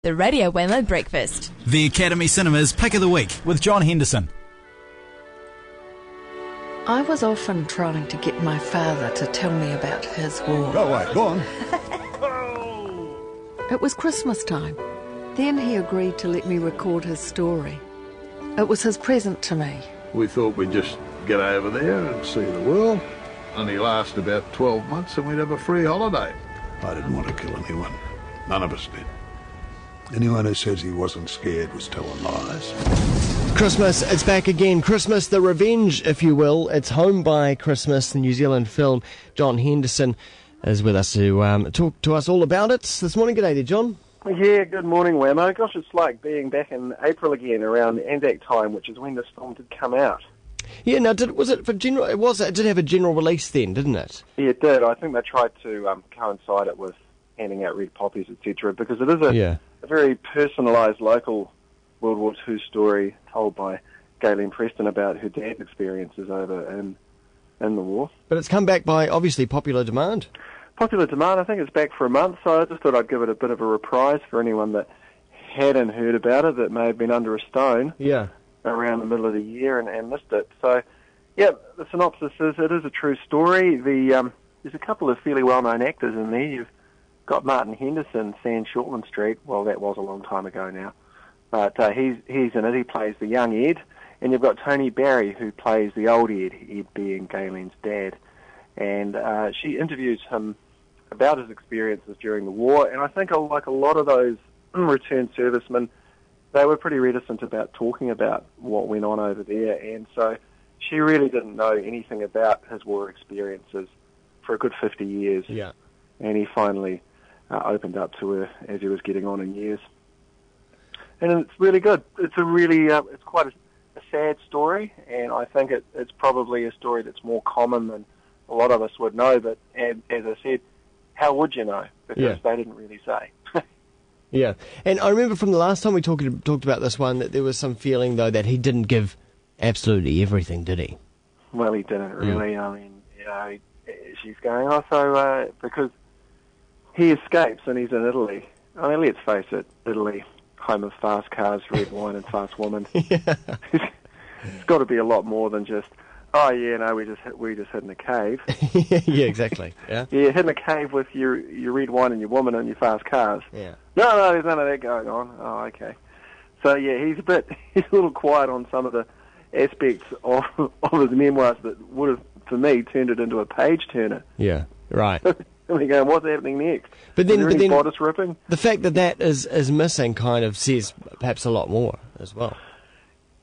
The Radio Wammo Breakfast. The Academy Cinema's Pick of the Week with John Henderson. I was often trying to get my father to tell me about his war. Go away, go on. It was Christmas time. Then he agreed to let me record his story. It was his present to me. We thought we'd just get over there and see the world. Only last about 12 months and we'd have a free holiday. I didn't want to kill anyone. None of us did. Anyone who says he wasn't scared was telling lies. Christmas, it's back again. Christmas, the revenge, if you will. It's Home by Christmas, the New Zealand film. John Henderson is with us to talk to us all about it this morning. G'day there, John. Yeah, good morning, Wammo. Gosh, it's like being back in April again, around Anzac time, which is when this film did come out. Yeah, now, was it for general? It did have a general release then, didn't it? Yeah, it did. I think they tried to coincide it with handing out red poppies, etc., because it is a very personalised local World War II story told by Galen Preston about her dad's experiences over in the war. But it's come back by, obviously, popular demand. Popular demand, I think it's back for a month, so I just thought I'd give it a bit of a reprise for anyone that hadn't heard about it, that may have been under a stone around the middle of the year and missed it. So, yeah, the synopsis is, it is a true story. There's a couple of fairly well-known actors in there. You've got Martin Henderson, San Shortland Street. Well, that was a long time ago now. But he's in it. He plays the young Ed. And you've got Tony Barry, who plays the old Ed, Ed being Galen's dad. And she interviews him about his experiences during the war. And I think, like a lot of those returned servicemen, they were pretty reticent about talking about what went on over there. And so she really didn't know anything about his war experiences for a good 50 years. Yeah. And he finally opened up to her as he was getting on in years. And it's really good. It's a really, it's quite a sad story, and I think it's probably a story that's more common than a lot of us would know, but as I said, how would you know? Because they didn't really say. Yeah, and I remember from the last time we talked about this one that there was some feeling, though, that he didn't give absolutely everything, did he? Well, he didn't really. I mean, she's going, also, because he escapes and he's in Italy. I mean, let's face it, Italy, home of fast cars, red wine and fast women. It's got to be a lot more than just, we just hid in a cave. Yeah, exactly. Yeah, hid in a cave with your red wine and your woman and your fast cars. Yeah. No, there's none of that going on. Oh, okay. So yeah, he's a little quiet on some of the aspects of his memoirs that would have, for me, turned it into a page turner. Yeah, right. And we go, what's happening next? But then, bodice ripping? The fact that is missing kind of says perhaps a lot more as well.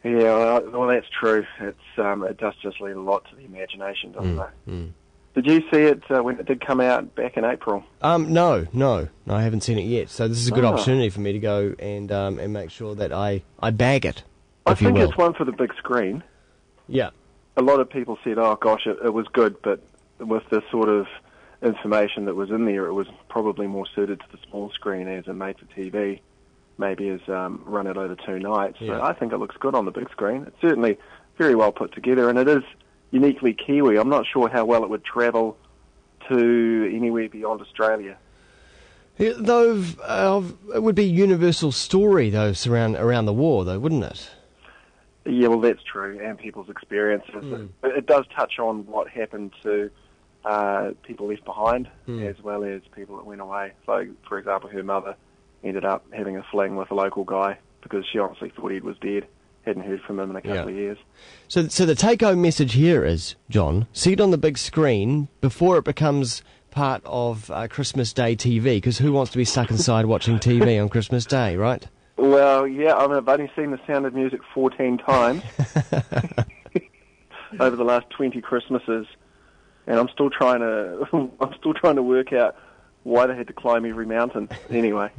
Yeah, well, that's true. It does just leave a lot to the imagination, doesn't it? Mm. Did you see it when it did come out back in April? No, I haven't seen it yet. So this is a good opportunity for me to go and make sure that I bag it. I think it's one for the big screen. Yeah. A lot of people said, "Oh gosh, it was good," but with the sort of information that was in there, it was probably more suited to the small screen as a made-for-TV, maybe as run it over 2 nights. Yeah. So I think it looks good on the big screen. It's certainly very well put together, and it is uniquely Kiwi. I'm not sure how well it would travel to anywhere beyond Australia. Yeah, though it would be a universal story, though, around the war, though, wouldn't it? Yeah, well, that's true, and people's experiences. It does touch on what happened to people left behind, as well as people that went away. So, for example, her mother ended up having a fling with a local guy because she honestly thought Ed was dead, hadn't heard from him in a couple of years. So the take-home message here is, John, see it on the big screen before it becomes part of Christmas Day TV, because who wants to be stuck inside watching TV on Christmas Day, right? Well, yeah, I've only seen The Sound of Music 14 times over the last 20 Christmases. And I'm still trying to work out why they had to climb every mountain. Anyway,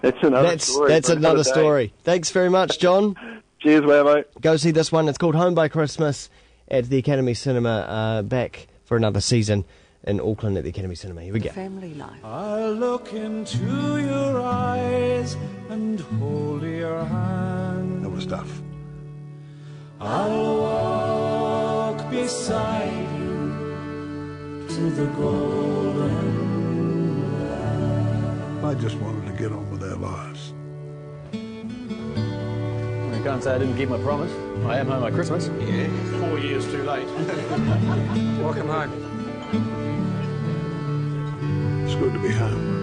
that's another story. That's another story. Thanks very much, John. Cheers, Wammo. Go see this one. It's called Home by Christmas at the Academy Cinema. Back for another season in Auckland at the Academy Cinema. Here we go. Family life. I'll look into your eyes and hold your hand. That was tough. I'll walk beside you to the golden land. I just wanted to get on with our lives. I can't say I didn't keep my promise. I am home by Christmas. Yeah, 4 years too late. Welcome home. It's good to be home.